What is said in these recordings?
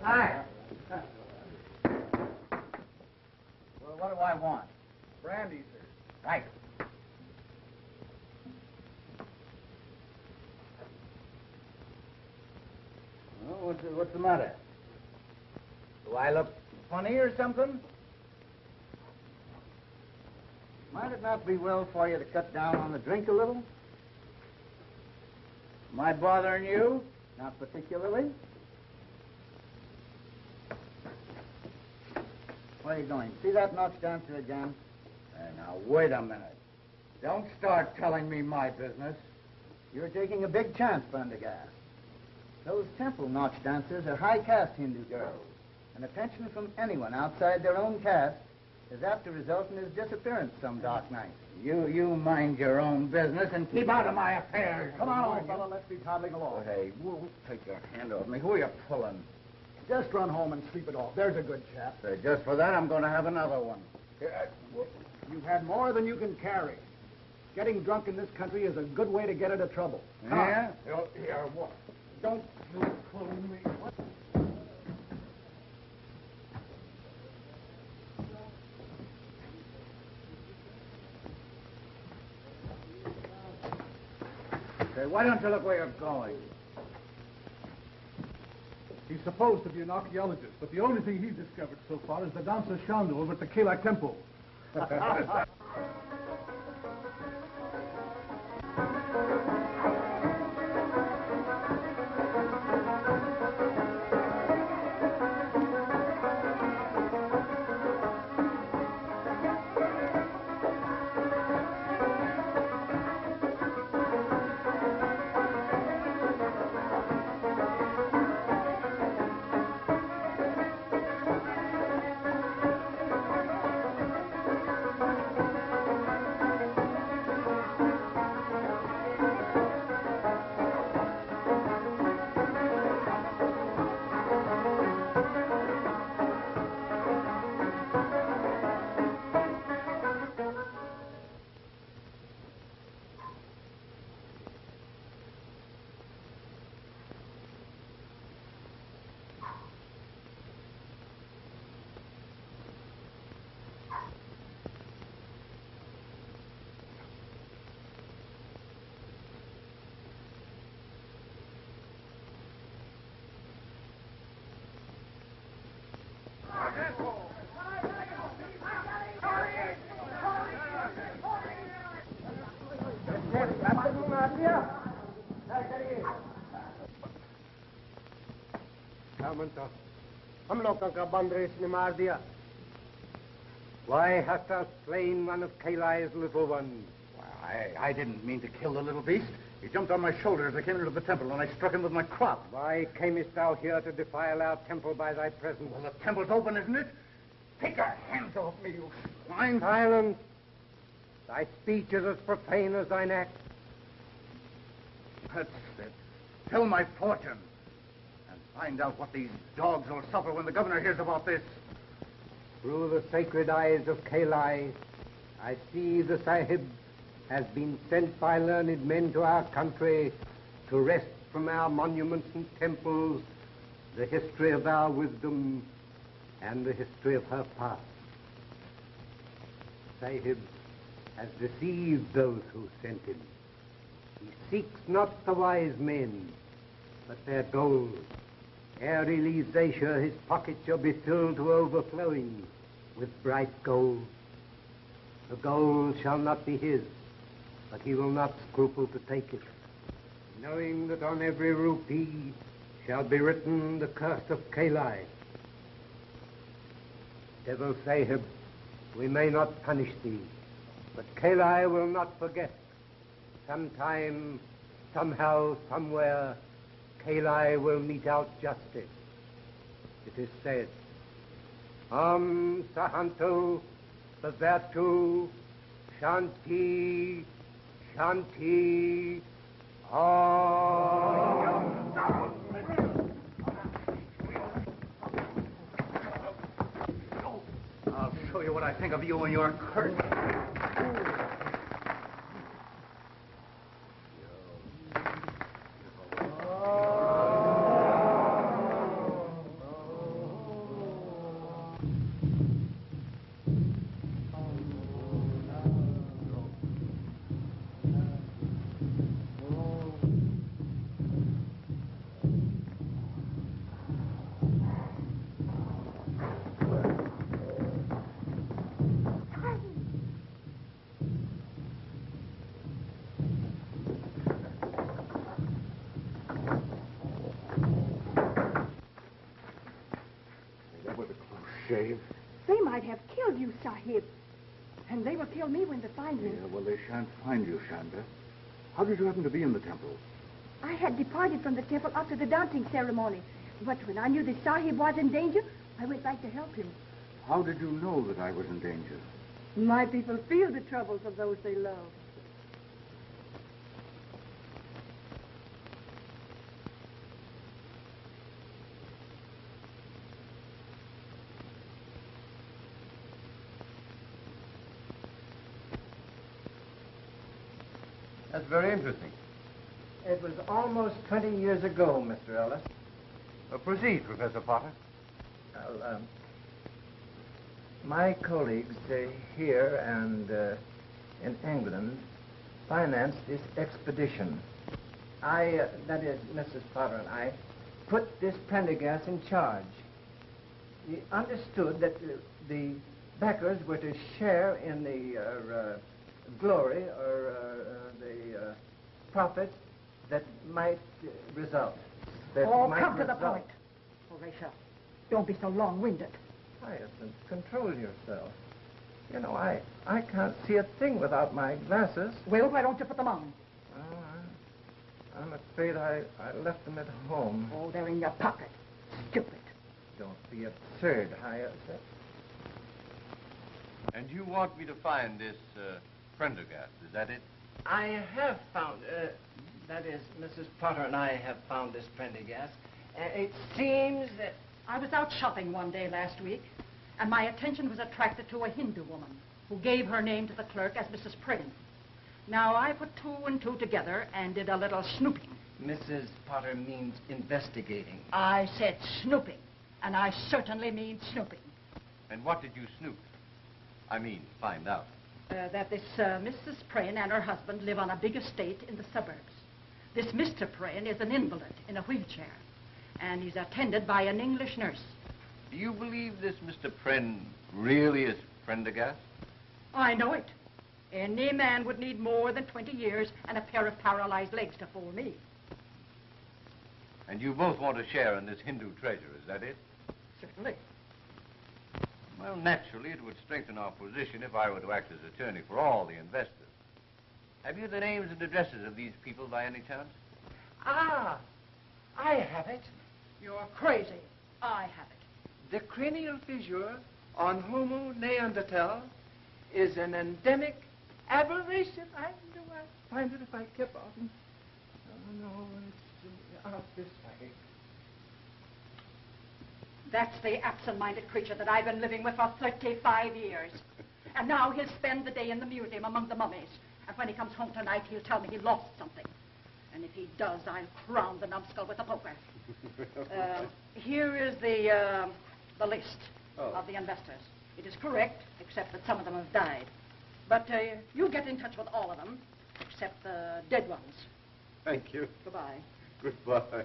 Hi. Well, what do I want? Brandy, sir. Right. Well, what's the matter? Do I look funny or something? Might it not be well for you to cut down on the drink a little? Am I bothering you? Not particularly. Where are you going? See that Knox dancer again? Now, wait a minute. Don't start telling me my business. You're taking a big chance, Prendergast. Those temple Knox dancers are high-caste Hindu girls, and attention from anyone outside their own caste is apt to result in his disappearance some dark night. You mind your own business and keep out of my affairs. Come on, old fella, let's be toddling along. Hey, take your hand off me. Who are you pulling? Just run home and sleep it off. There's a good chap. Just for that, I'm going to have another one. You've had more than you can carry. Getting drunk in this country is a good way to get into trouble. Yeah? Here, what? Don't you pull me. What? Say, why don't you look where you're going? He's supposed to be an archaeologist, but the only thing he's discovered so far is the dancer Chanda over at the Kela temple. हम लोगों का बंद race ने मार दिया. Why hast thou slain one of Kalai's little ones? Well, I didn't mean to kill the little beast. He jumped on my shoulder as I came into the temple, and I struck him with my crop. Why camest thou here to defile our temple by thy presence? Well, the temple's open, isn't it? Take your hands off me, you swine. Silence. Thy speech is as profane as thine act. That's it. Tell my fortune. And find out what these dogs will suffer when the governor hears about this. Through the sacred eyes of Kalai, I see the Sahib has been sent by learned men to our country to wrest from our monuments and temples the history of our wisdom and the history of her past. Sahib has deceived those who sent him. He seeks not the wise men, but their gold. Ere he leaves Asia, his pocket shall be filled to overflowing with bright gold. The gold shall not be his, but he will not scruple to take it, knowing that on every rupee shall be written the curse of Kalai. Devil Sahib, we may not punish thee, but Kalai will not forget. Sometime, somehow, somewhere, Kalai will mete out justice. It is said, Sahanto, Bhavatu, Shanti, Shanti, Om. I'll show you what I think of you and your curse. shave. They might have killed you, Sahib. And they will kill me when they find me. Yeah, well, they shan't find you, Chanda. How did you happen to be in the temple? I had departed from the temple after the dancing ceremony. But when I knew the Sahib was in danger, I went back to help him. How did you know that I was in danger? My people feel the troubles of those they love. That's very interesting. It was almost 20 years ago, Mr. Ellis. Proceed, Professor Potter. Well, my colleagues here and in England financed this expedition. That is, Mrs. Potter and I, put this Prendergast in charge. We understood that the backers were to share in the glory or the profit that might result. Come to the point. Horatio, don't be so long-winded. Hyacinth, control yourself. You know, I can't see a thing without my glasses. Well, why don't you put them on? Oh, I'm afraid I left them at home. Oh, they're in your pocket. Stupid. Don't be absurd, Hyacinth. And you want me to find this Prendergast, is that it? I have found, that is, Mrs. Potter and I have found this Prendergast. It seems that... I was out shopping one day last week, and my attention was attracted to a Hindu woman who gave her name to the clerk as Mrs. Pren. Now, I put two and two together and did a little snooping. Mrs. Potter means investigating. I said snooping, and I certainly mean snooping. And what did you snoop? I mean, find out. That this Mrs. Pren and her husband live on a big estate in the suburbs. This Mr. Pren is an invalid in a wheelchair, and he's attended by an English nurse. Do you believe this Mr. Pren really is Prendergast? I know it. Any man would need more than 20 years and a pair of paralyzed legs to fool me. And you both want to share in this Hindu treasure, is that it? Certainly. Well, naturally, it would strengthen our position if I were to act as attorney for all the investors. Have you the names and addresses of these people by any chance? Ah, I have it. You're crazy. I have it. The cranial fissure on Homo neanderthal is an endemic aberration. I know I'd find it if I kept on. Oh, no, it's out this way. That's the absent-minded creature that I've been living with for 35 years. And now he'll spend the day in the museum among the mummies. And when he comes home tonight, he'll tell me he lost something. And if he does, I'll crown the numbskull with a poker. Here is the list of the investors. It is correct, except that some of them have died. But you get in touch with all of them, except the dead ones. Thank you. Goodbye. Goodbye.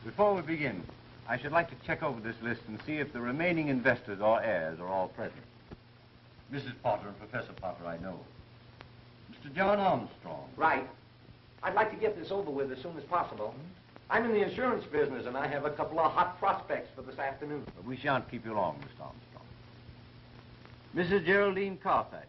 Before we begin, I should like to check over this list and see if the remaining investors or heirs are all present. Mrs. Potter and Professor Potter, I know. Mr. John Armstrong. Right. I'd like to get this over with as soon as possible. I'm in the insurance business, and I have a couple of hot prospects for this afternoon. But we shan't keep you long, Mr. Armstrong. Mrs. Geraldine Carfax.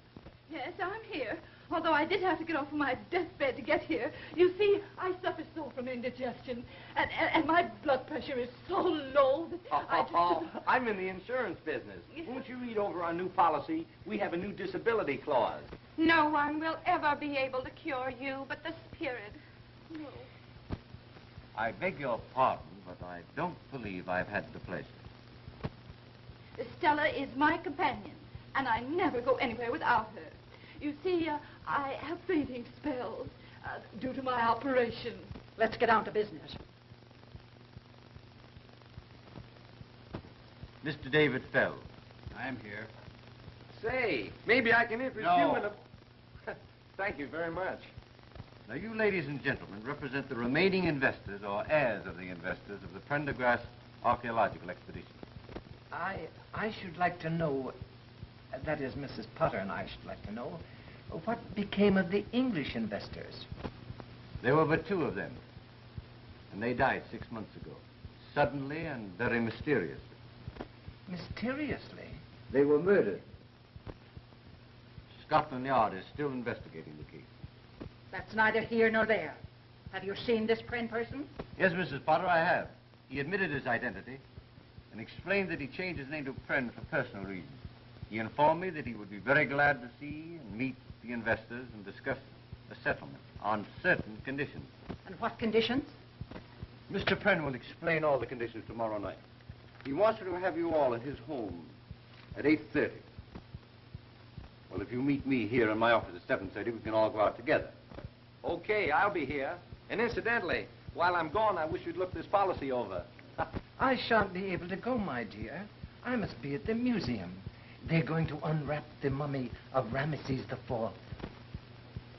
Yes, I'm here. Although I did have to get off of my deathbed to get here. You see, I suffer so from indigestion, and my blood pressure is so low that I just... I'm in the insurance business. Won't you read over our new policy? We have a new disability clause. No one will ever be able to cure you but the spirit. No. I beg your pardon, but I don't believe I've had the pleasure. Stella is my companion, and I never go anywhere without her. You see, I have fainting spells due to my operation. Let's get down to business. Mr. David Fell. I'm here. Say, maybe I can interest you in a... Thank you very much. Now, you ladies and gentlemen represent the remaining investors or heirs of the investors of the Prendergast archaeological expedition. I should like to know, that is, Mrs. Potter and I should like to know, what became of the English investors? There were but 2 of them, and they died 6 months ago, suddenly and very mysteriously. Mysteriously? They were murdered. Scotland Yard is still investigating the case. That's neither here nor there. Have you seen this Pren person? Yes, Mrs. Potter, I have. He admitted his identity and explained that he changed his name to Pren for personal reasons. He informed me that he would be very glad to see and meet the investors and discuss a settlement on certain conditions. And what conditions? Mr. Pren will explain all the conditions tomorrow night. He wants to have you all at his home at 8:30. Well, if you meet me here in my office at 7:30, we can all go out together. Okay, I'll be here. And incidentally, while I'm gone, I wish you'd look this policy over. I shan't be able to go, my dear. I must be at the museum. They're going to unwrap the mummy of Ramesses IV.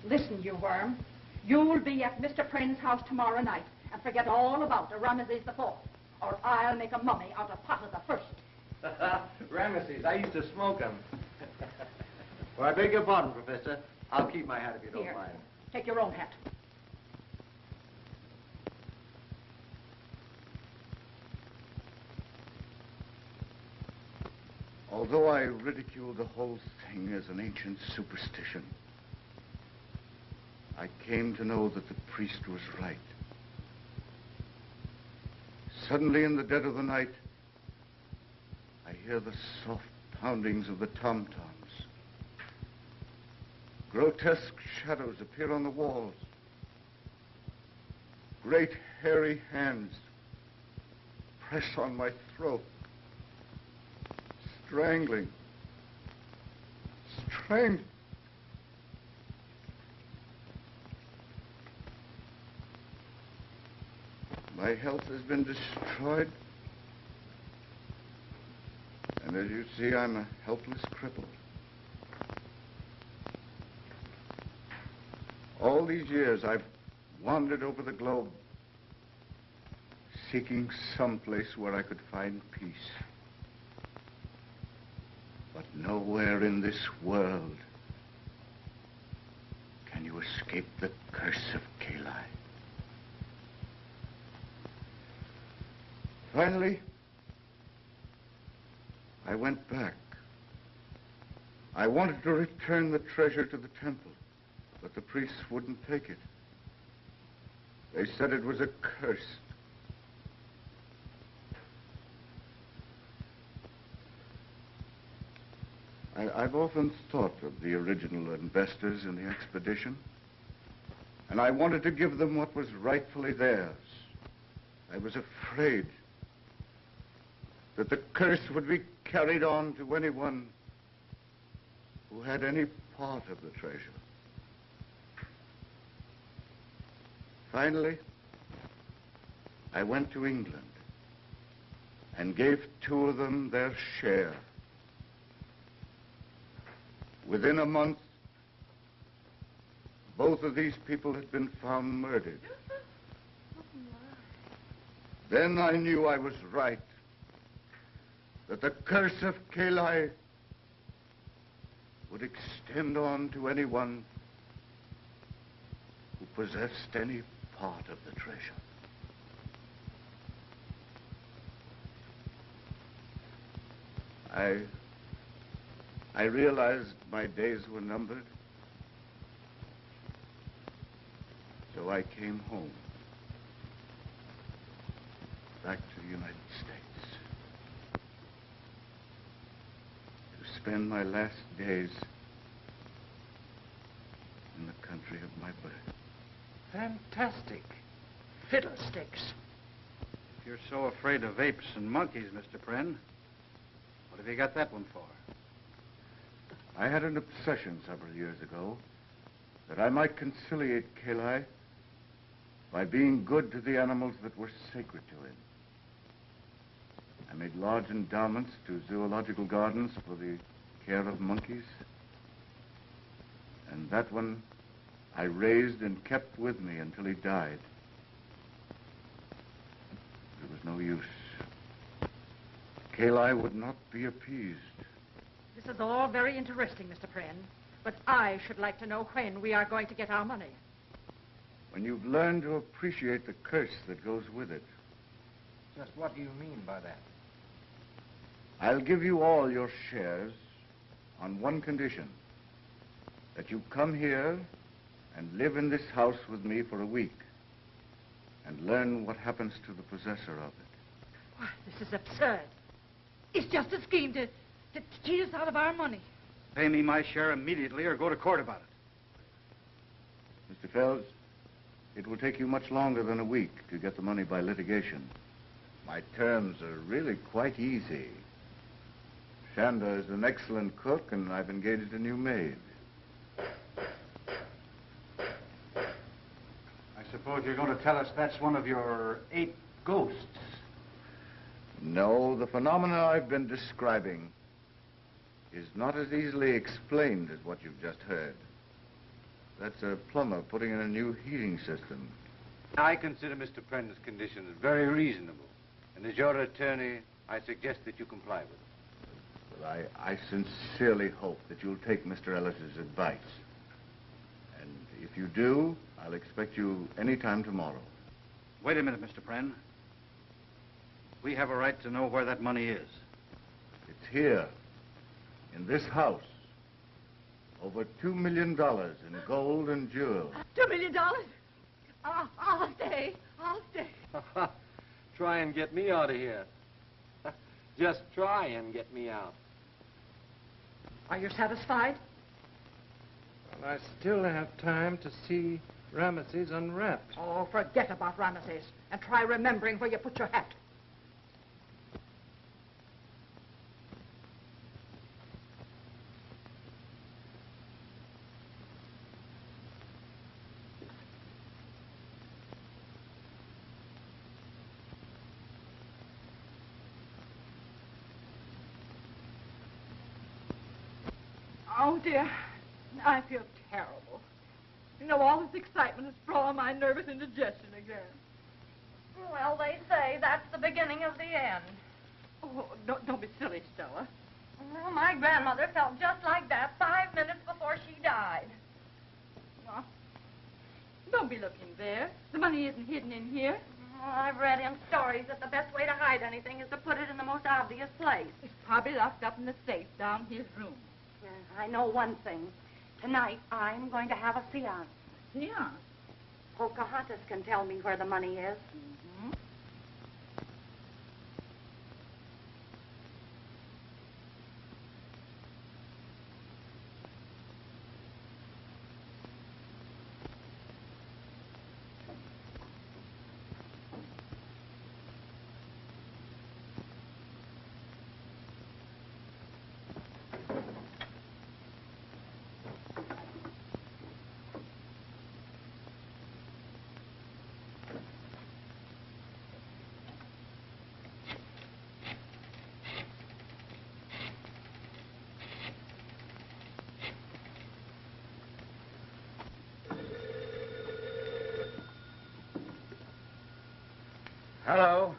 Listen, you worm. You'll be at Mr. Pren's house tomorrow night and forget all about the Ramesses IV, or I'll make a mummy out of Pott the First. Ramesses, I used to smoke them. Well, I beg your pardon, Professor. I'll keep my hat if you don't Here, mind. take your own hat. Although I ridicule the whole thing as an ancient superstition, I came to know that the priest was right. Suddenly, in the dead of the night, I hear the soft poundings of the tom-toms. Grotesque shadows appear on the walls. Great hairy hands press on my throat. Strangling. My health has been destroyed. And as you see, I'm a helpless cripple. All these years, I've wandered over the globe, seeking some place where I could find peace. But nowhere in this world can you escape the curse of Kali. Finally, I went back. I wanted to return the treasure to the temple, but the priests wouldn't take it. They said it was accursed. I've often thought of the original investors in the expedition, and I wanted to give them what was rightfully theirs. I was afraid that the curse would be carried on to anyone who had any part of the treasure. Finally, I went to England and gave 2 of them their share. Within a month, both of these people had been found murdered. Then I knew I was right, that the curse of Kali would extend on to anyone who possessed any part of the treasure. I realized my days were numbered, so I came home, back to the United States, to spend my last days in the country of my birth. Fantastic. Fiddlesticks. If you're so afraid of apes and monkeys, Mr. Pren, what have you got that one for? I had an obsession several years ago that I might conciliate Kali by being good to the animals that were sacred to him. I made large endowments to zoological gardens for the care of monkeys. And that one I raised and kept with me until he died. There was no use. Kayli would not be appeased. This is all very interesting, Mr. Pren, but I should like to know when we are going to get our money. When you've learned to appreciate the curse that goes with it. Just what do you mean by that? I'll give you all your shares on one condition. That you come here and live in this house with me for a week and learn what happens to the possessor of it. Why, this is absurd. It's just a scheme to cheat us out of our money. Pay me my share immediately or go to court about it. Mr. Fells, it will take you much longer than a week to get the money by litigation. My terms are really quite easy. Chanda is an excellent cook, and I've engaged a new maid. I suppose you're going to tell us that's one of your 8 ghosts. No, the phenomena I've been describing is not as easily explained as what you've just heard. That's a plumber putting in a new heating system. I consider Mr. Pren's conditions very reasonable. And as your attorney, I suggest that you comply with them. Well, I sincerely hope that you'll take Mr. Ellis's advice. And if you do, I'll expect you any time tomorrow. Wait a minute, Mr. Pren. We have a right to know where that money is. It's here, in this house. Over $2 million in gold and jewels. $2 million? I'll stay. I'll stay. Try and get me out of here. Just try and get me out. Are you satisfied? Well, I still have time to see Ramesses unwrapped. Oh, forget about Ramesses and try remembering where you put your hat. Oh, dear. I feel terrible. You know, all this excitement has brought on my nervous indigestion again. Well, they say that's the beginning of the end. Oh, don't be silly, Stella. Well, my grandmother felt just like that 5 minutes before she died. Well, don't be looking there. The money isn't hidden in here. Well, I've read in stories that the best way to hide anything is to put it in the most obvious place. It's probably locked up in the safe down his room. I know one thing. Tonight, I'm going to have a seance. Yeah. Pocahontas can tell me where the money is. Mm-hmm. Hello.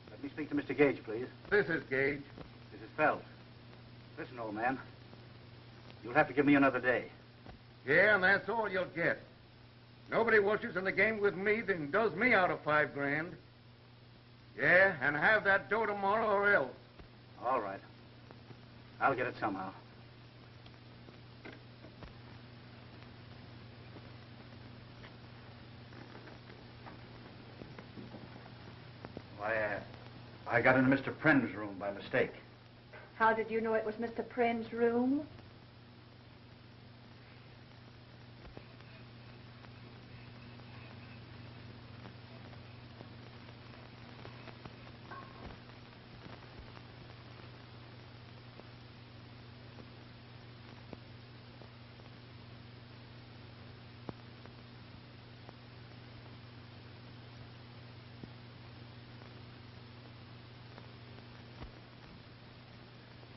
Let me speak to Mr. Gage, please. This is Gage. This is Fells. Listen, old man. You'll have to give me another day. Yeah, and that's all you'll get. Nobody wishes in the game with me than does me out of $5 grand. Yeah, and have that dough tomorrow or else. All right. I'll get it somehow. I got into Mr. Pren's room by mistake. How did you know it was Mr. Pren's room?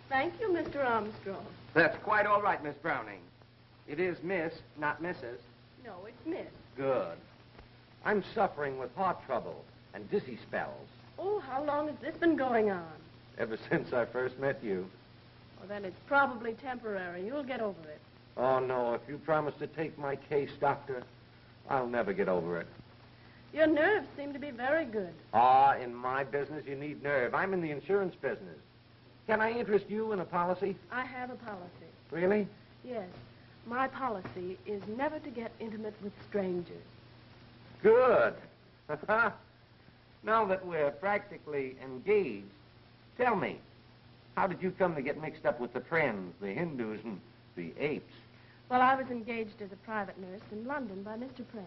Thank you, Mr. Armstrong. That's quite all right, Miss Browning. It is Miss, not Mrs. No, it's Miss. Good. I'm suffering with heart trouble and dizzy spells. Oh, how long has this been going on? Ever since I first met you. Well, then it's probably temporary. You'll get over it. Oh, no, if you promise to take my case, Doctor, I'll never get over it. Your nerves seem to be very good. Ah, in my business, you need nerve. I'm in the insurance business. Can I interest you in a policy? I have a policy. Really? Yes. My policy is never to get intimate with strangers. Good. Now that we're practically engaged, tell me, how did you come to get mixed up with the Prens, the Hindus, and the apes? Well, I was engaged as a private nurse in London by Mr. Pren.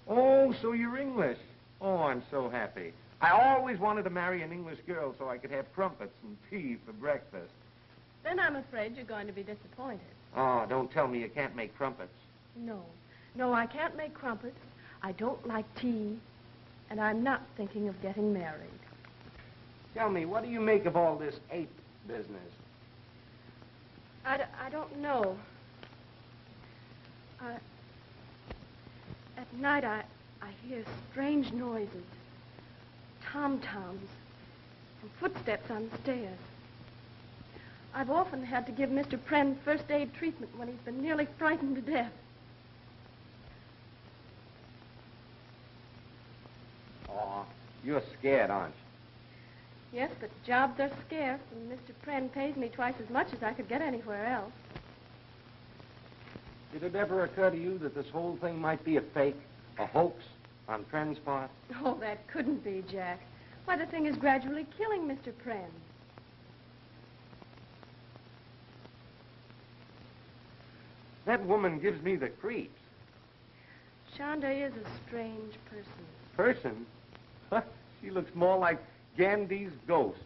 Oh, so you're English. Oh, I'm so happy. I always wanted to marry an English girl so I could have crumpets and tea for breakfast. Then I'm afraid you're going to be disappointed. Oh, don't tell me you can't make crumpets. No, I can't make crumpets. I don't like tea. And I'm not thinking of getting married. Tell me, what do you make of all this ape business? I don't know. At night, I hear strange noises. Tom-toms and footsteps on the stairs. I've often had to give Mr. Pren first aid treatment when he's been nearly frightened to death. Oh, you're scared, aren't you? Yes, but jobs are scarce, and Mr. Pren pays me twice as much as I could get anywhere else. Did it ever occur to you that this whole thing might be a fake, a hoax on Pren's part? Oh, that couldn't be, Jack. Why, the thing is gradually killing Mr. Pren. That woman gives me the creeps. Chanda is a strange person. Person? She looks more like Gandhi's ghost.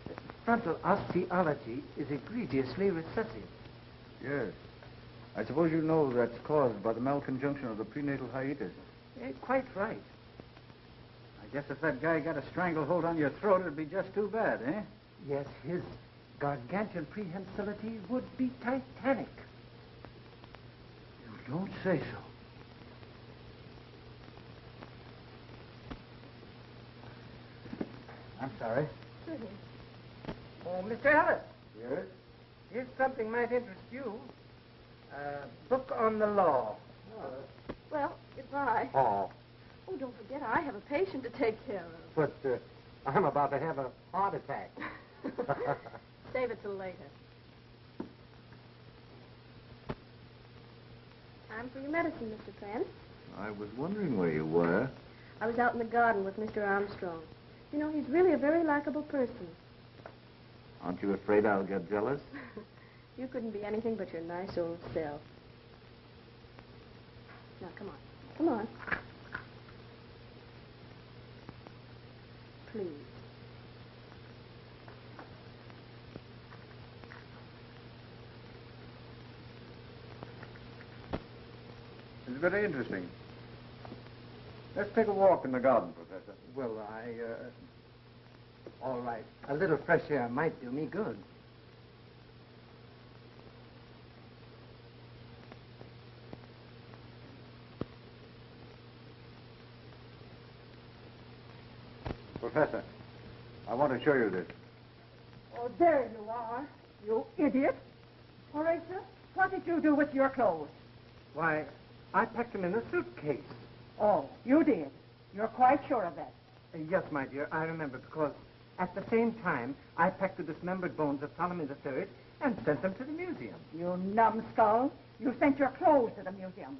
The frontal osteology is egregiously recessive. Yes. I suppose you know that's caused by the malconjunction of the prenatal hiatus. Quite right. I guess if that guy got a stranglehold on your throat, it'd be just too bad, eh? Yes, his gargantuan prehensility would be titanic. You don't say so. I'm sorry. Oh, Mr. Ellis. Yes? Here's something might interest you. Book on the law. Well, goodbye. Oh, Oh, don't forget, I have a patient to take care of. but I'm about to have a heart attack. Save it till later. Time for your medicine, Mr. Pren. I was wondering where you were. I was out in the garden with Mr. Armstrong. You know, he's really a very likable person. Aren't you afraid I'll get jealous? You couldn't be anything but your nice old self. Now, come on. Come on. Please. It's very interesting. Let's take a walk in the garden, Professor. Well, all right. A little fresh air might do me good. Professor, I want to show you this. Oh, there you are, you idiot. Horatio, what did you do with your clothes? Why, I packed them in a suitcase. Oh, you did. You're quite sure of that. Yes, my dear, I remember, because at the same time, I packed the dismembered bones of Ptolemy III and sent them to the museum. You numbskull. You sent your clothes to the museum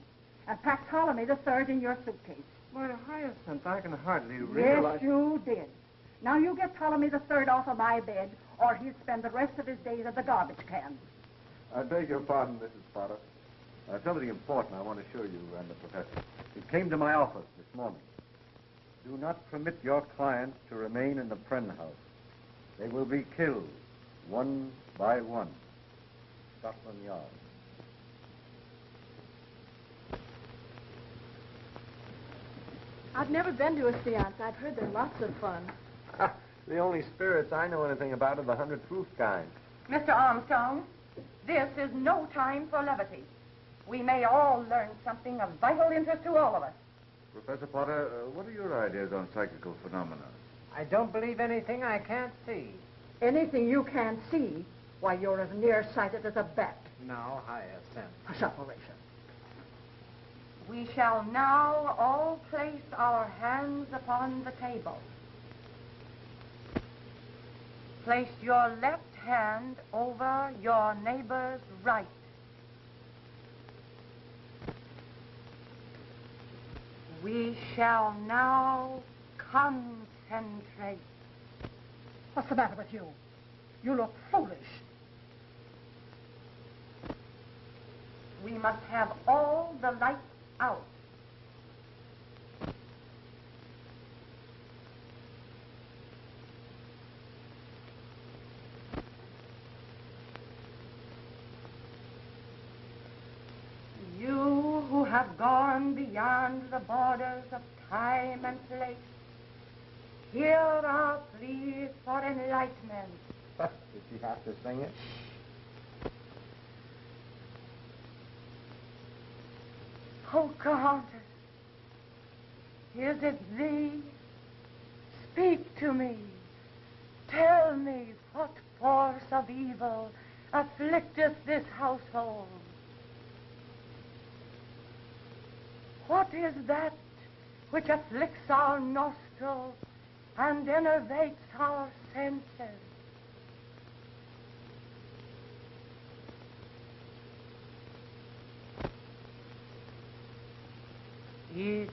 and packed Ptolemy III in your suitcase. My Hyacinth, I can hardly realize... Yes, you did. Now you get Ptolemy III off of my bed, or he'll spend the rest of his days at the garbage can. I beg your pardon, Mrs. Potter. Something important I want to show you and the professor. It came to my office this morning. Do not permit your clients to remain in the Pren house. They will be killed, one by one. Scotland Yard. I've never been to a seance. I've heard they're lots of fun. The only spirits I know anything about are the 100 proof kind. Mr. Armstrong, this is no time for levity. We may all learn something of vital interest to all of us. Professor Potter, what are your ideas on psychical phenomena? I don't believe anything I can't see. Anything you can't see, why, you're as nearsighted as a bat. Now, Hyacinth. Hush up, Horatio. We shall now all place our hands upon the table. Place your left hand over your neighbor's right. We shall now concentrate. What's the matter with you? You look foolish. We must have all the lights out. You who have gone beyond the borders of time and place, here are pleas for enlightenment. Did she have to sing it? Pocahontas, is it thee? Speak to me. Tell me what force of evil afflicteth this household. What is that which afflicts our nostrils and enervates our senses? It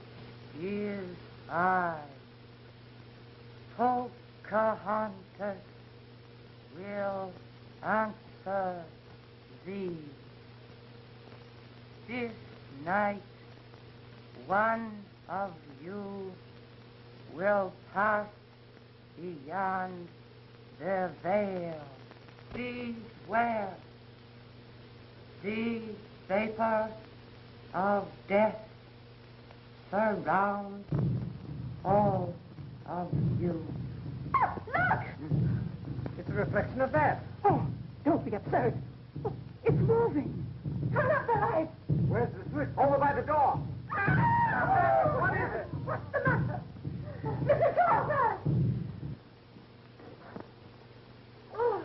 is I, Pocahontas, will answer thee. This night, one of you will pass beyond the veil. Beware. The vapor of death surround all of you. Oh, look! It's a reflection of that. Oh, don't be absurd. Oh, it's moving. Turn up the light. Where's the switch? Over by the door. What is it? What's the matter? Mrs. Carfax! Oh.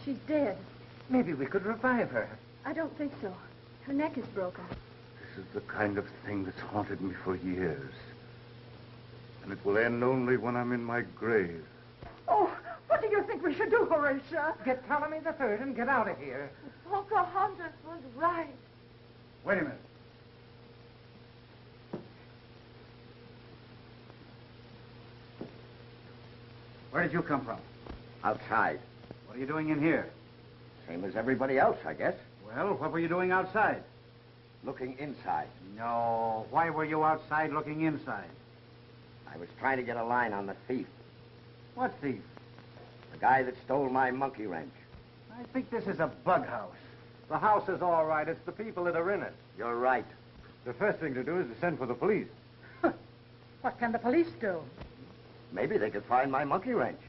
She's dead. Maybe we could revive her. I don't think so. Her neck is broken. This is the kind of thing that's haunted me for years. And it will end only when I'm in my grave. Oh, what do you think we should do, Horatio? Get Ptolemy the Third and get out of here. Pocahontas was right. Wait a minute. Where did you come from? Outside. What are you doing in here? Same as everybody else, I guess. Well, what were you doing outside? Looking inside. No. Why were you outside looking inside? I was trying to get a line on the thief. What thief? The guy that stole my monkey wrench. I think this is a bug house. The house is all right. It's the people that are in it. You're right. The first thing to do is to send for the police. What can the police do? Maybe they could find my monkey wrench.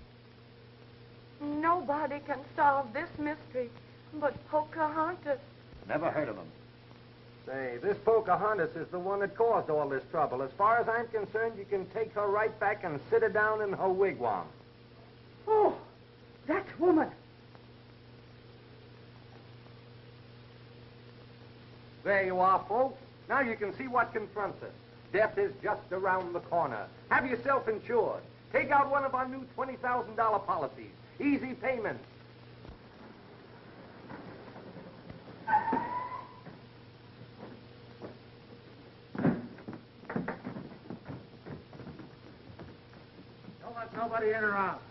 Nobody can solve this mystery but Pocahontas. Never heard of him. Say, this Pocahontas is the one that caused all this trouble. As far as I'm concerned, you can take her right back and sit her down in her wigwam. Oh, that woman. There you are, folks. Now you can see what confronts us. Death is just around the corner. Have yourself insured. Take out one of our new $20,000 policies. Easy payments. Don't let nobody in or out.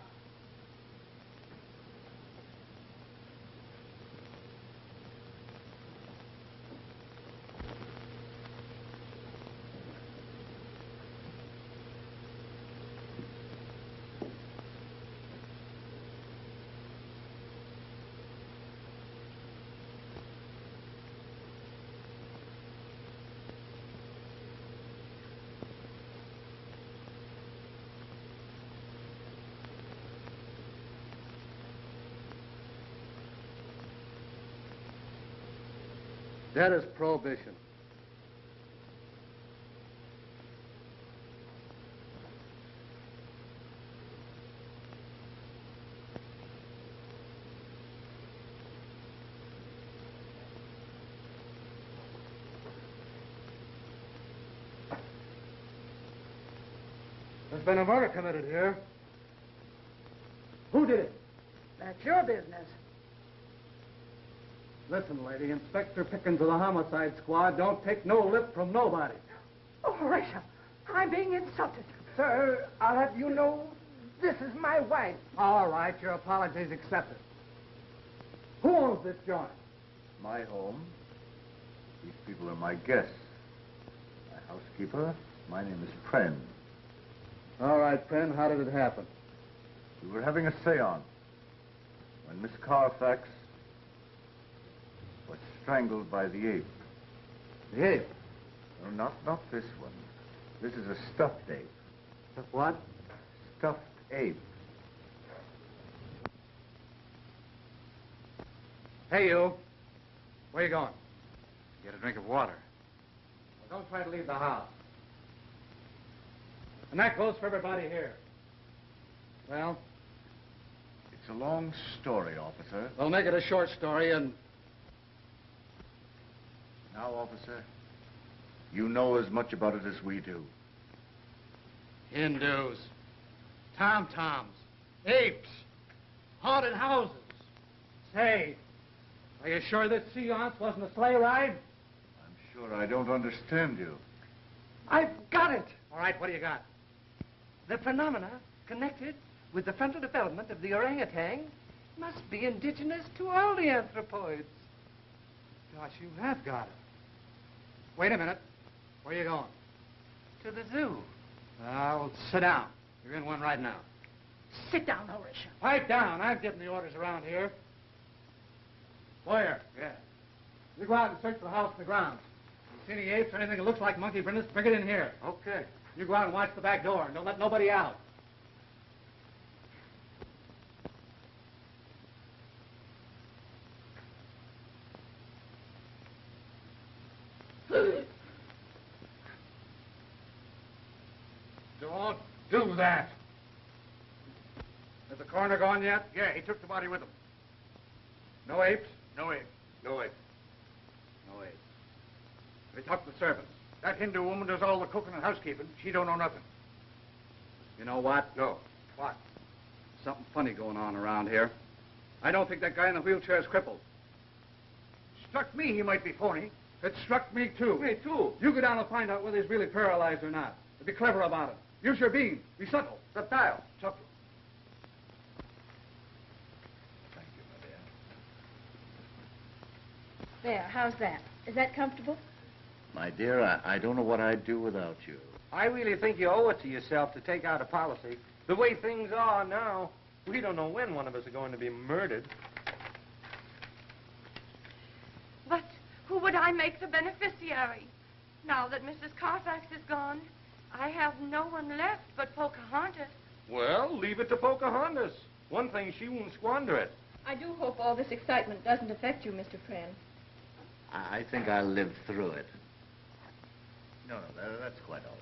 That is prohibition. There's been a murder committed here. Who did it? That's your business. Listen, lady, Inspector Pickens of the Homicide Squad don't take no lip from nobody. Oh, Horatio, I'm being insulted. Sir, I'll have you know this is my wife. All right, your apologies accepted. Who owns this joint? My home. These people are my guests. My housekeeper. My name is Pren. All right, Pren, how did it happen? We were having a seance when Miss Carfax was strangled by the ape. The ape? No, not this one. This is a stuffed ape. What? Stuffed ape. Hey, you. Where you going? Get a drink of water. Well, don't try to leave the house. And that goes for everybody here. Well? It's a long story, officer. We'll make it a short story and... Now, officer, you know as much about it as we do. Hindus, tom-toms, apes, haunted houses. Say, are you sure this seance wasn't a sleigh ride? I'm sure I don't understand you. I've got it. All right, what do you got? The phenomena connected with the frontal development of the orangutan must be indigenous to all the anthropoids. Gosh, you have got it. Wait a minute. Where are you going? To the zoo. Well, sit down. You're in one right now. Sit down, Horatio. Pipe down. I'm giving the orders around here. Boyer. Yeah. You go out and search for the house and the grounds. You see any apes or anything that looks like monkey printers, bring it in here. Okay. You go out and watch the back door and don't let nobody out. Don't do that. Is the coroner gone yet? Yeah, he took the body with him. No apes? No ape. No ape. No apes. Have you talked to the servants? That Hindu woman does all the cooking and housekeeping. She don't know nothing. You know what? No. What? Something funny going on around here. I don't think that guy in the wheelchair is crippled. Struck me he might be phony. It struck me, too. Me, too. You go down and find out whether he's really paralyzed or not. And be clever about it. Use your beam. Be subtle. Subtle. Subtle. Thank you, my dear. There, how's that? Is that comfortable? My dear, I don't know what I'd do without you. I really think you owe it to yourself to take out a policy. The way things are now, we don't know when one of us are going to be murdered. But who would I make the beneficiary? Now that Mrs. Carfax is gone, I have no one left but Pocahontas. Well, leave it to Pocahontas. One thing, she won't squander it. I do hope all this excitement doesn't affect you, Mr. Pren. I think I'll live through it. No, that's quite all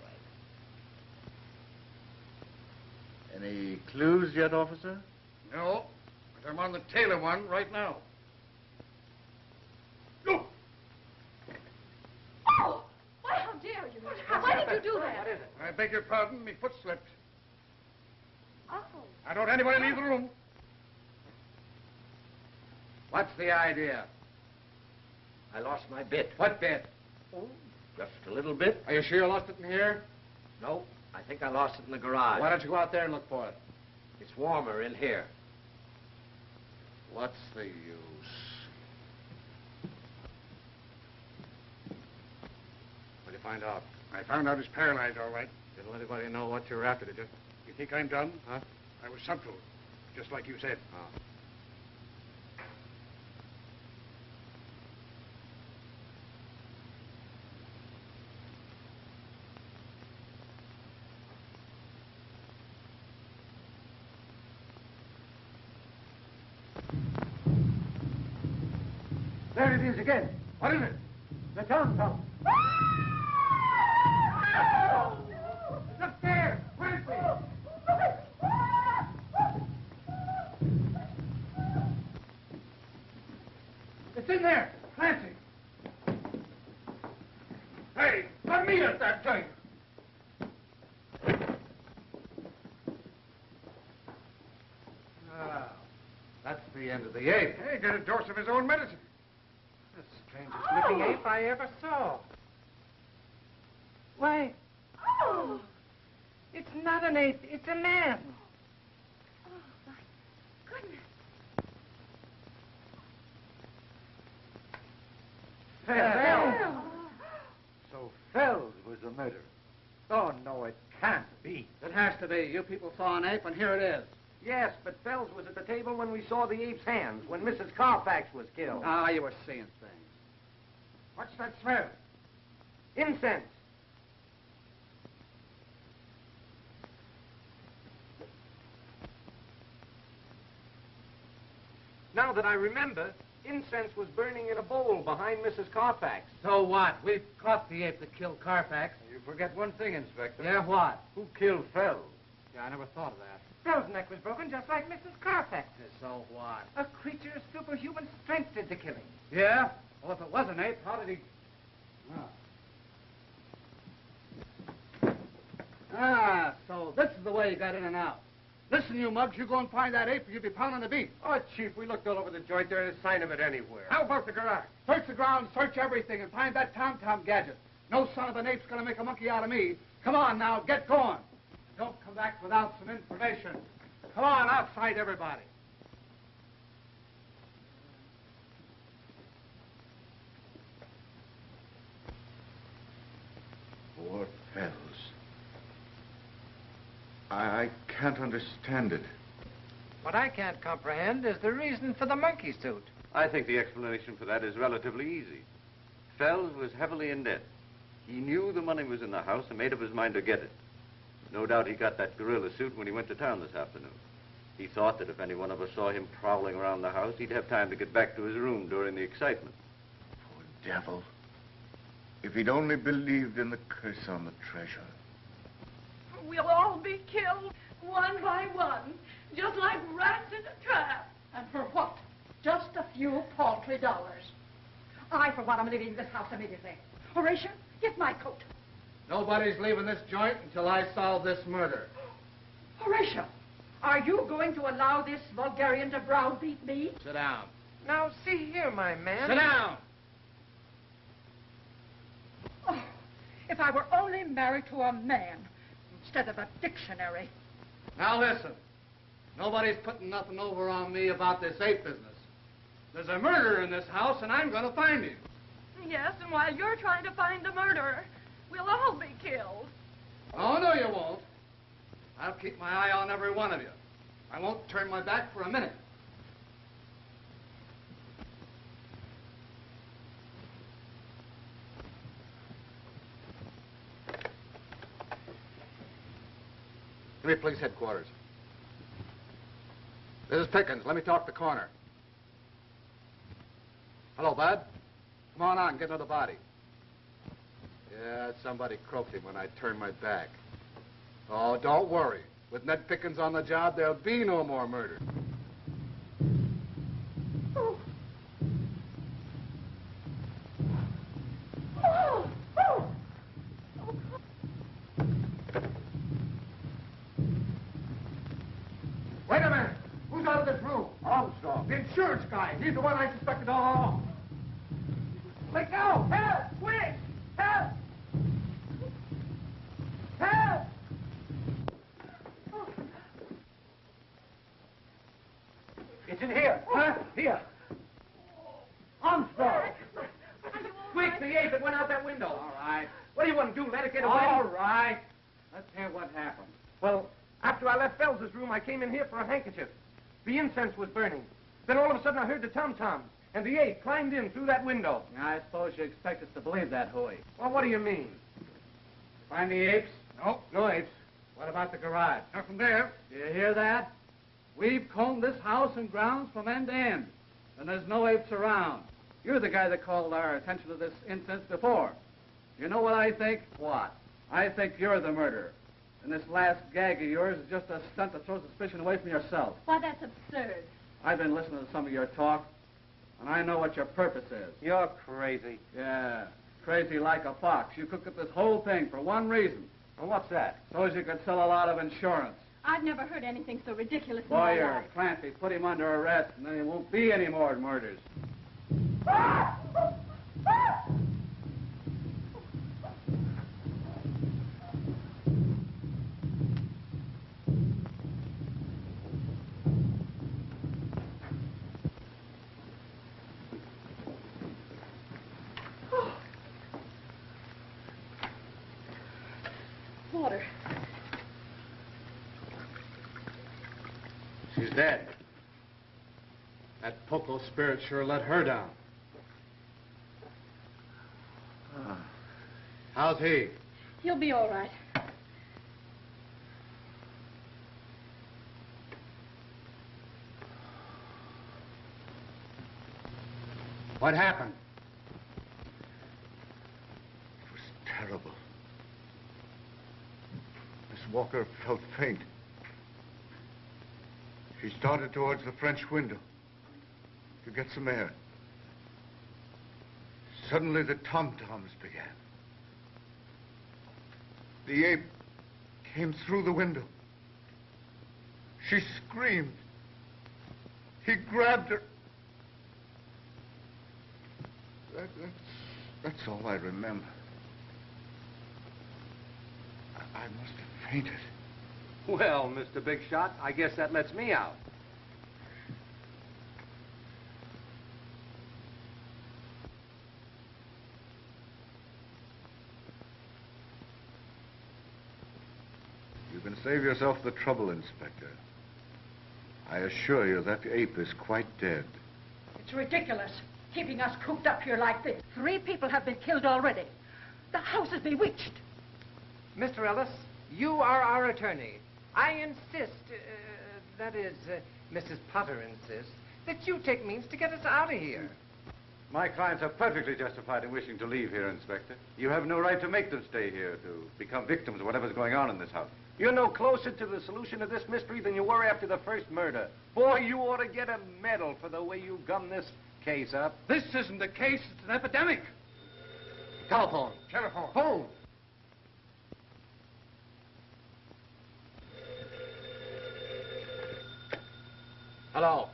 right. Any clues yet, officer? No, but I'm on the tail of one right now. No! Oh! Why, how dare you? Why did you do that? What is it? I beg your pardon, me foot slipped. Oh. I don't anybody leave the room. What's the idea? I lost my bit. What bit? Oh, just a little bit. Are you sure you lost it in here? No, I think I lost it in the garage. Why don't you go out there and look for it? It's warmer in here. What's the use? What did you find out? I found out he's paralyzed, all right. Didn't let anybody know what you were after, did you? You think I'm done? Huh? I was subtle, just like you said. Oh. There it is again. What is it? The tom-tom. It's upstairs. Quickly. It's in there. Clancy. Hey, let me at that thing. That's the end of the ape. Hey, get a dose of his own medicine. The strangest looking ape I ever saw. Why, it's not an ape, it's a man. Oh, my goodness. Fells. So Fells was the murderer. Oh, no, it can't be. It has to be. You people saw an ape, and here it is. Yes, but Fells was at the table when we saw the ape's hands, when Mrs. Carfax was killed. Ah, you were seeing things. What's that smell? Incense. Now that I remember, incense was burning in a bowl behind Mrs. Carfax. So what? We've caught the ape that killed Carfax. You forget one thing, Inspector. Yeah, what? Who killed Fells? Yeah, I never thought of that. Fells' neck was broken just like Mrs. Carfax's. So what? A creature of superhuman strength did the killing. Yeah? Well, if it was an ape, how did he... So this is the way you got in and out. Listen, you mugs, you go and find that ape or you'll be pounding the beat. Oh, Chief, we looked all over the joint. There ain't a sign of it anywhere. How about the garage? Search the ground, search everything, and find that tom-tom gadget. No son of an ape's gonna make a monkey out of me. Come on now, get going. Don't come back without some information. Come on, outside everybody. Poor Fells. I can't understand it. What I can't comprehend is the reason for the monkey suit. I think the explanation for that is relatively easy. Fells was heavily in debt. He knew the money was in the house and made up his mind to get it. No doubt he got that gorilla suit when he went to town this afternoon. He thought that if any one of us saw him prowling around the house, he'd have time to get back to his room during the excitement. Poor devil. If he'd only believed in the curse on the treasure. We'll all be killed, one by one, just like rats in a trap. And for what? Just a few paltry dollars. I, for one, am leaving this house immediately. Horatio, get my coat. Nobody's leaving this joint until I solve this murder. Horatio, are you going to allow this vulgarian to browbeat me? Sit down. Now, see here, my man. Sit down! Oh, if I were only married to a man instead of a dictionary. Now listen. Nobody's putting nothing over on me about this ape business. There's a murderer in this house, and I'm going to find him. Yes, and while you're trying to find the murderer, we'll all be killed. Oh, no, you won't. I'll keep my eye on every one of you. I won't turn my back for a minute. Give me police headquarters. This is Pickens. Let me talk the corner. Hello, Bud. Come on out and get another body. Yeah, somebody croaked him when I turned my back. Oh, don't worry. With Ned Pickens on the job, there'll be no more murder. Oh. Oh. Oh. Wait a minute. Who's out of this room? Armstrong. The insurance guy. He's the one I suspected all along. Let go! Help! Quick! Help! Help! It's in here. Huh? Here. Armstrong! Quick, the ape that went out that window. All right. What do you want to do? Let it get away? All right. Let's hear what happened. Well, after I left Fells' room, I came in here for a handkerchief. The incense was burning. Then all of a sudden I heard the tom-toms, and the ape climbed in through that window. I suppose you expect us to believe that, Huey. Well, what do you mean? Find the apes? No, no apes. What about the garage? Nothing there. Do you hear that? We've combed this house and grounds from end to end, and there's no apes around. You're the guy that called our attention to this instance before. You know what I think? What? I think you're the murderer. And this last gag of yours is just a stunt to throw suspicion away from yourself. Why, that's absurd. I've been listening to some of your talk, and I know what your purpose is. You're crazy. Yeah, crazy like a fox. You cooked up this whole thing for one reason. Well, what's that? So as you could sell a lot of insurance. I've never heard anything so ridiculous in my Boyer, life. Clancy, put him under arrest, and then there won't be any more murders. Water. She's dead. That Poco spirit sure let her down. How's he? He'll be all right. What happened? It was terrible. Miss Walker felt faint. She started towards the French window to get some air. Suddenly, the tom-toms began. The ape came through the window. She screamed. He grabbed her. That's all I remember. I must have fainted. Well, Mr. Big Shot, I guess that lets me out. You can save yourself the trouble, Inspector. I assure you that ape is quite dead. It's ridiculous, keeping us cooped up here like this. 3 people have been killed already. The house is bewitched. Mr. Ellis, you are our attorney. I insist, that is, Mrs. Potter insists, that you take means to get us out of here. My clients are perfectly justified in wishing to leave here, Inspector. You have no right to make them stay here, to become victims of whatever's going on in this house. You're no closer to the solution of this mystery than you were after the first murder. Boy, you ought to get a medal for the way you gummed this case up. This isn't a case, it's an epidemic. Telephone. Telephone. Phone. Hello.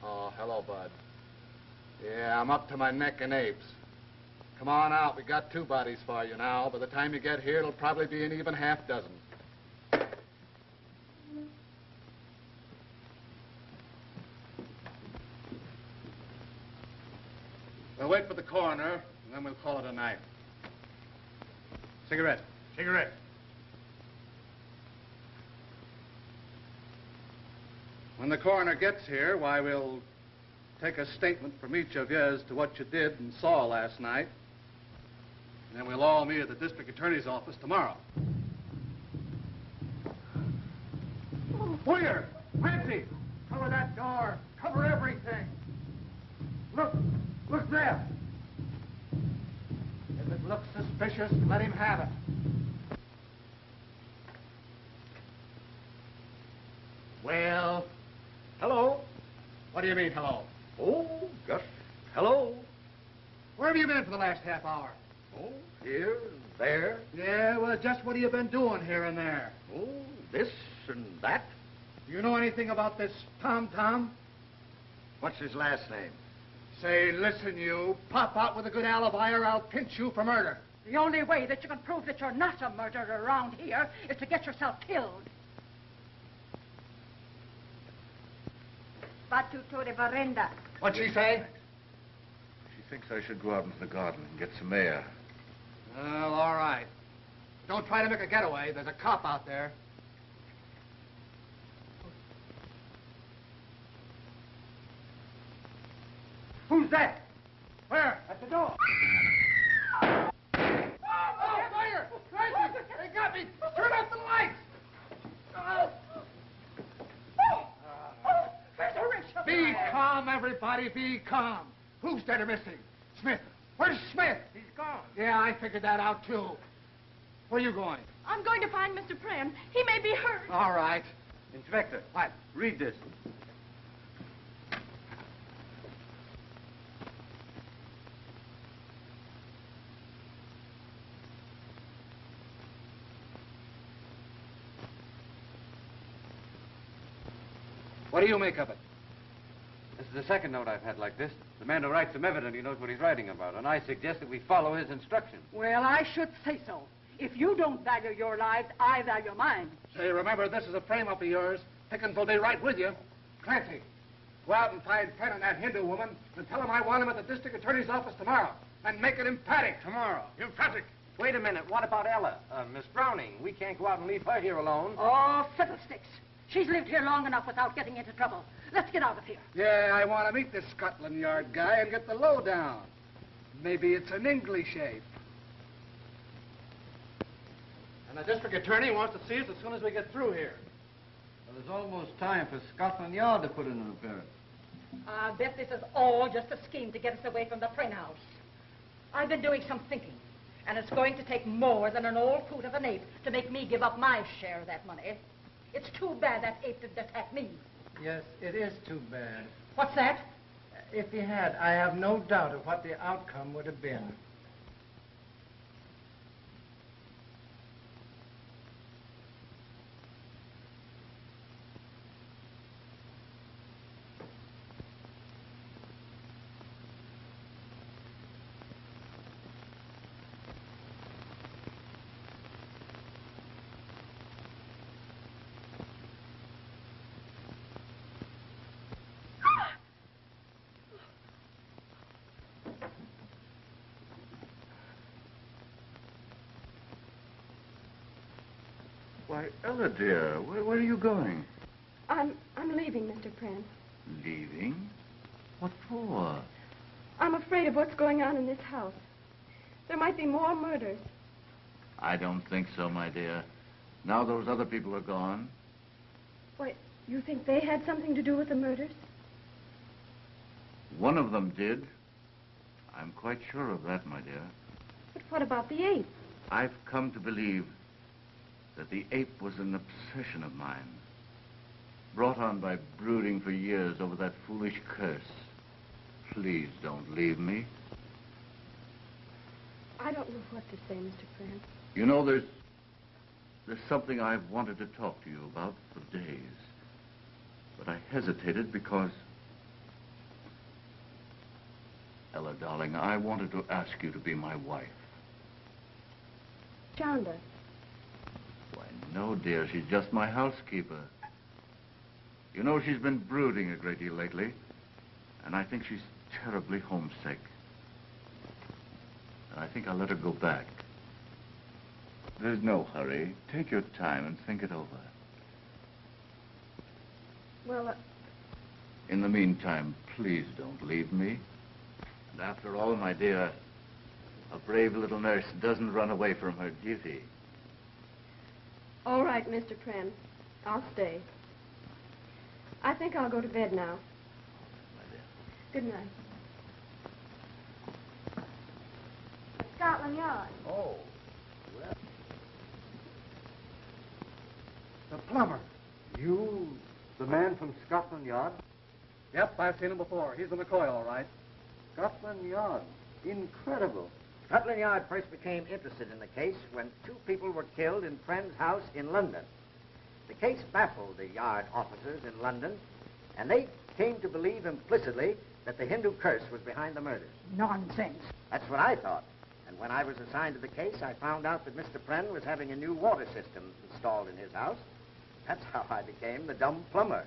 Oh, hello, Bud. Yeah, I'm up to my neck in apes. Come on out. We got 2 bodies for you now. By the time you get here, it'll probably be an even half dozen. We'll wait for the coroner, and then we'll call it a night. Cigarette. Cigarette. When the coroner gets here, why, we'll take a statement from each of you as to what you did and saw last night. And then we'll all meet at the district attorney's office tomorrow. William! Nancy! Cover that door! Cover everything! Look! Look there! If it looks suspicious, let him have it. Well... Hello? What do you mean, hello? Oh, just hello. Where have you been for the last half hour? Oh, here and there. Yeah, well, just what have you been doing here and there? Oh, this and that. Do you know anything about this Tom? What's his last name? Say, listen, you. Pop out with a good alibi or I'll pinch you for murder. The only way that you can prove that you're not a murderer around here is to get yourself killed. Batutore Verenda. What'd she say? She thinks I should go out into the garden and get some air. Well, all right. Don't try to make a getaway. There's a cop out there. Who's that? Where? At the door. Oh, fire! Crazy! They got me! Turn off the lights! Be calm, everybody. Be calm. Who's dead or missing? Smith. Where's Smith? He's gone. Yeah, I figured that out, too. Where are you going? I'm going to find Mr. Pren. He may be hurt. All right. Inspector. What? Read this. What do you make of it? This is the second note I've had like this. The man who writes them evidently knows what he's writing about, and I suggest that we follow his instructions. Well, I should say so. If you don't value your lives, I value mine. Say, remember, this is a frame-up of yours. Pickens will be right with you. Clancy, go out and find Pren and that Hindu woman and tell him I want him at the district attorney's office tomorrow. And make it emphatic. Tomorrow. Emphatic. Wait a minute. What about Ella? Miss Browning. We can't go out and leave her here alone. Oh, fiddlesticks. She's lived here long enough without getting into trouble. Let's get out of here. Yeah, I want to meet this Scotland Yard guy and get the lowdown. Maybe it's an English ape. And the district attorney wants to see us as soon as we get through here. Well, it's almost time for Scotland Yard to put in an appearance. I bet this is all just a scheme to get us away from the Pren house. I've been doing some thinking, and it's going to take more than an old coot of an ape to make me give up my share of that money. It's too bad that ape didn't attack me. Yes, it is too bad. What's that? If he had, I have no doubt of what the outcome would have been. Why, Ella, dear, where are you going? I'm leaving, Mr. Pren. Leaving? What for? I'm afraid of what's going on in this house. There might be more murders. I don't think so, my dear. Now those other people are gone. Why, you think they had something to do with the murders? One of them did. I'm quite sure of that, my dear. But what about the ape? I've come to believe that the ape was an obsession of mine, brought on by brooding for years over that foolish curse. Please don't leave me. I don't know what to say, Mr. Pren. You know, there's something I've wanted to talk to you about for days, but I hesitated because... Ella, darling, I wanted to ask you to be my wife. Chanda. Why, no, dear, she's just my housekeeper. You know, she's been brooding a great deal lately, and I think she's terribly homesick. And I think I'll let her go back. There's no hurry. Take your time and think it over. Well, In the meantime, please don't leave me. And after all, my dear, a brave little nurse doesn't run away from her duty. all right, Mr. Pren. I'll stay. I think I'll go to bed now. Good night. Scotland Yard. Oh, well. The plumber. You, the man from Scotland Yard? Yep, I've seen him before. He's the McCoy, all right. Scotland Yard. Incredible. Scotland Yard first became interested in the case when 2 people were killed in Pren's house in London. The case baffled the Yard officers in London, and they came to believe implicitly that the Hindu curse was behind the murders. Nonsense. That's what I thought. And when I was assigned to the case, I found out that Mr. Pren was having a new water system installed in his house. That's how I became the dumb plumber.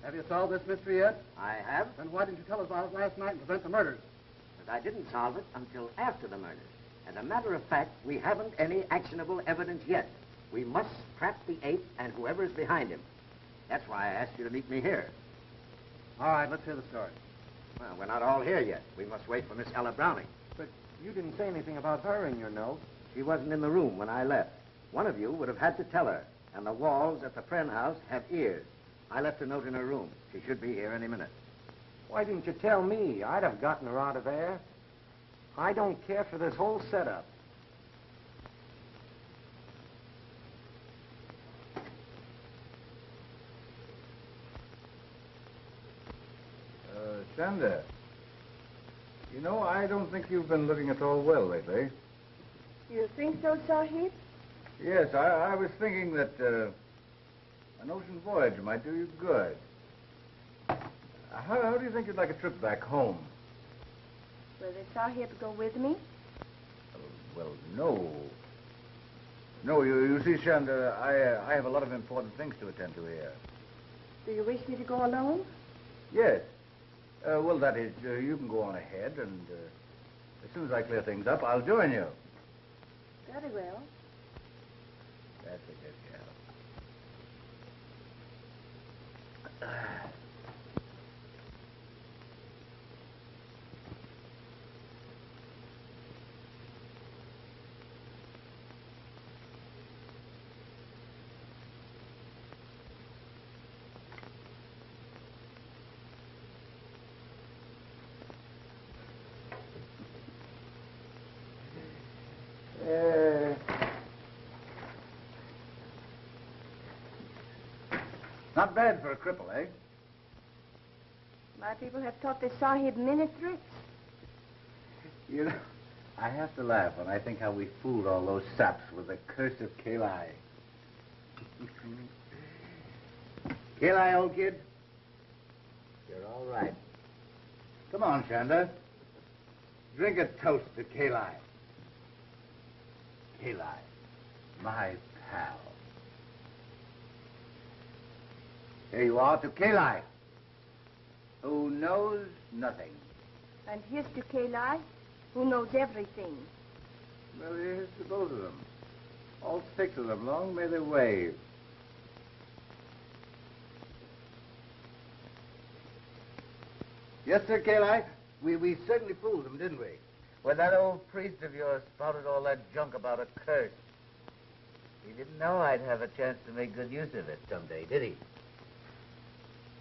Have you solved this mystery yet? I have, Then why didn't you tell us about it last night and prevent the murders? but I didn't solve it until after the murders. As a matter of fact, we haven't any actionable evidence yet. We must trap the ape and whoever's behind him. That's why I asked you to meet me here. All right, let's hear the story. Well, we're not all here yet. We must wait for Miss Ella Browning. But you didn't say anything about her in your note. She wasn't in the room when I left. One of you would have had to tell her. And the walls at the Pren house have ears. I left a note in her room. She should be here any minute. Why didn't you tell me? I'd have gotten her out of there. I don't care for this whole setup. Chanda, you know, I don't think you've been looking at all well lately. You think so, Sahib? Yes, I was thinking that an ocean voyage might do you good. How do you think you'd like a trip back home? Will the Sahib go with me? Well, no. No, you see, Chanda, I have a lot of important things to attend to here. Do you wish me to go alone? Yes. Well, that is, you can go on ahead, and as soon as I clear things up, I'll join you. Very well. That's a good girl. Not bad for a cripple, eh? My people have taught the Sahib many tricks. You know, I have to laugh when I think how we fooled all those saps with the curse of Kali. Kali, old kid, you're all right. Come on, Chanda. Drink a toast to Kali. Kali, my pal. Here you are, to Kali, who knows nothing. And here's to Kali, who knows everything. Well, here's to both of them. All six of them. Long may they wave. Yes, sir, Kali. We certainly fooled them, didn't we? When that old priest of yours spouted all that junk about a curse. He didn't know I'd have a chance to make good use of it someday, did he?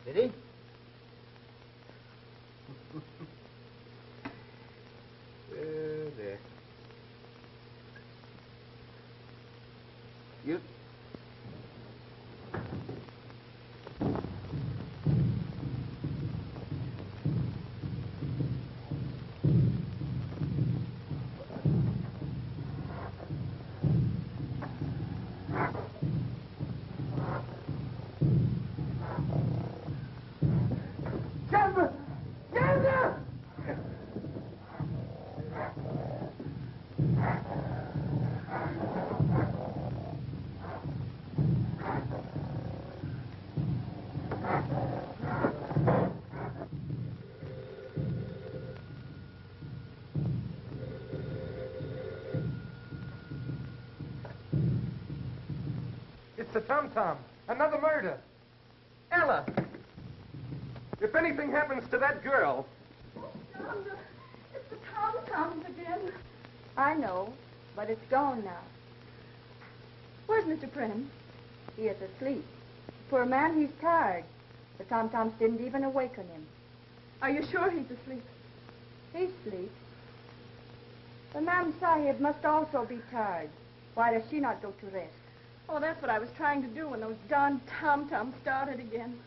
Did he? There. You... It's the tom-tom. Another murder. Ella! If anything happens to that girl... Chanda, it's the tom-toms again. I know, but it's gone now. Where's Mr. Pren? He is asleep. Poor man, he's tired. The tom-toms didn't even awaken him. Are you sure he's asleep? He sleeps. The Ma'am Sahib must also be tired. Why does she not go to rest? Oh, that's what I was trying to do when those darn tom-toms started again.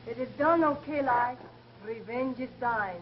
It is done, O Kali. Revenge is thine.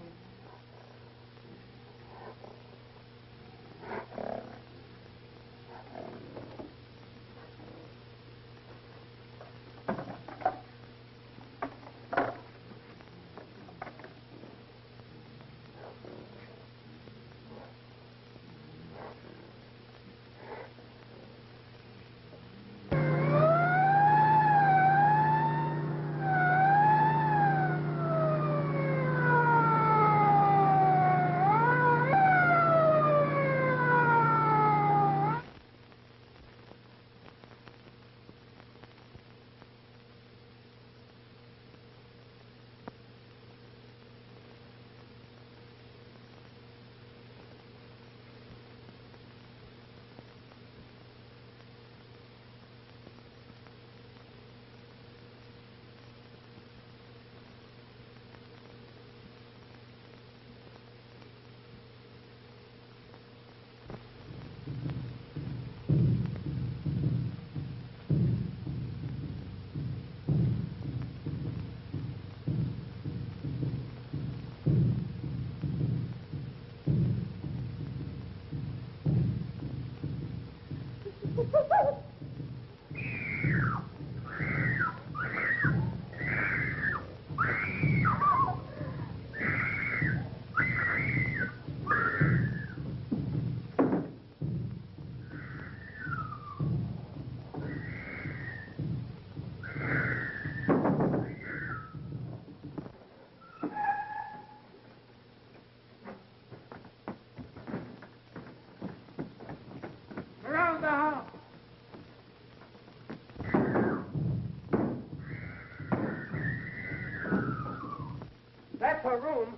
upper room.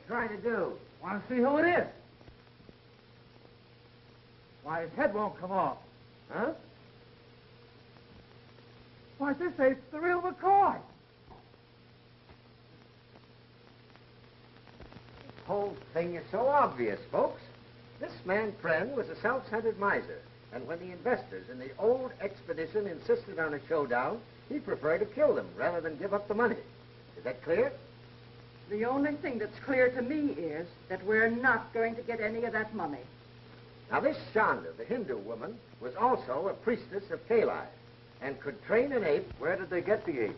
Trying to do? Want to see who it is? Why, his head won't come off. Huh? Why, this ain't the real McCoy. The whole thing is so obvious, folks. This man, Pren, was a self-centered miser. And when the investors in the old expedition insisted on a showdown, he preferred to kill them rather than give up the money. Is that clear? The only thing that's clear to me is that we're not going to get any of that money. Now, this Chanda, the Hindu woman, was also a priestess of Kali and could train an ape. Where did they get the ape?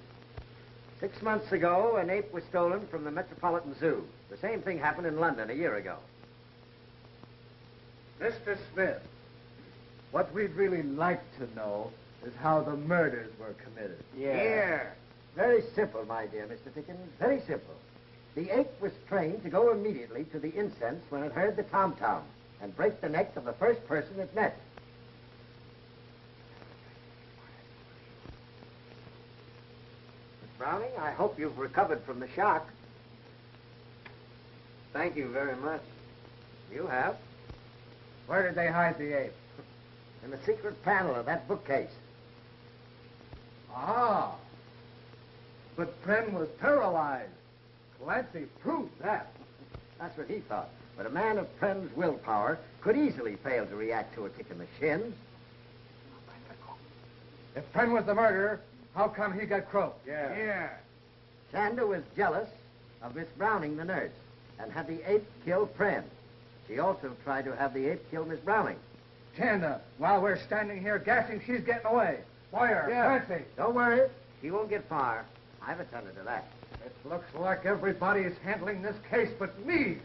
6 months ago, an ape was stolen from the Metropolitan Zoo. The same thing happened in London a year ago. Mr. Smith, what we'd really like to know is how the murders were committed. Here. Very simple, my dear Mr. Pickens. Very simple. The ape was trained to go immediately to the incense when it heard the tom-tom and break the neck of the first person it met. Miss Browning, I hope you've recovered from the shock. Thank you very much. You have. Where did they hide the ape? In the secret panel of that bookcase. Ah. But Pren was paralyzed. Clancy proved that. That's what he thought. But a man of Pren's willpower could easily fail to react to a kick in the shins. If Pren was the murderer, how come he got croaked? Yeah. Chanda was jealous of Miss Browning, the nurse, and had the ape kill Pren. She also tried to have the ape kill Miss Browning. Chanda, while we're standing here gassing, she's getting away. Boyer, Clancy. Don't worry. She won't get far. I've attended to that. It looks like everybody is handling this case but me.